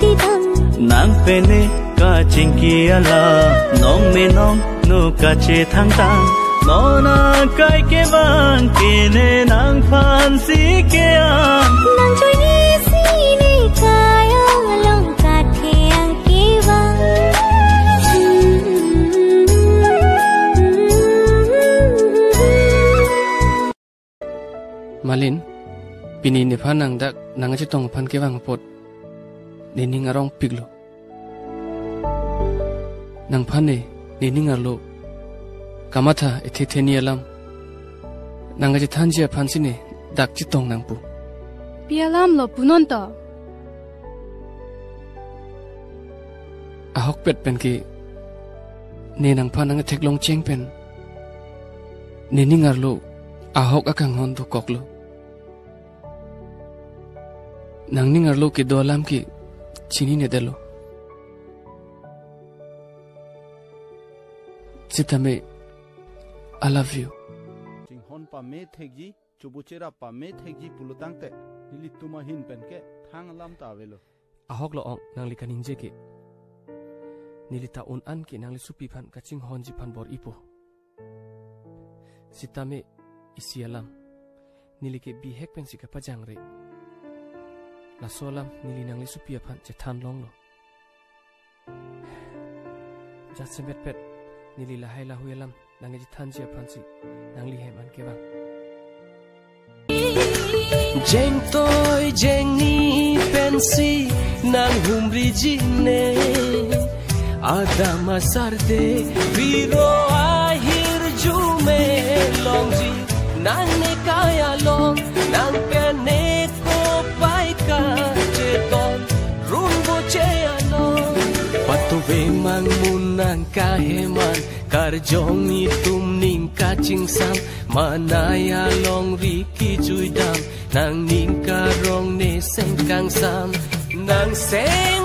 ditang nang pene ka chingki ala nong me nong no ka che thang tang nona kai ke bang kine nang phan si ke an nang joy ni si ni kaya long ka the ang ke bang Malin pini ni phanang dak nang chi tong phan ke bang pot ni ngarong piglo nang phane ni ngarlo kamatha ethetheni alam nang ji thanjia phansine dak chi tong nang pu pialam lo punon to ahok pet pen ki ne nang phanang theklong cheng pen ni ngarlo ahok akang hon du koklo nang ngarlo ki dolam ki chini ne delo Chitame, I love you. Jinghon pa me thegi, chubuchera pa me thegi pulutang te, nili tuma hin penke, thang lam ta velo. Ahok lo ong nang li kaning jeki. Nili ta un an ki nang li supi pan kaching hon ji pan bor ipo. Chitame, isi alam. Nili ke bihek pen si kapajang re. La solam nili nang li supi pan che than long lo. Jat sembet pet. Nili lahai lahu alam nang ji thanjia phansi nang li heman ke bang jeng toy jeng ni pensi nang humri jine adama sarde viro ahir jume longji nang ne kaya long nang kene ko pai ka cheton rumbo che along patu ve mang munang kaheman karjong itum ning kaching sam manaya long riki juidam nang ning karong ne seng kang sam nang seng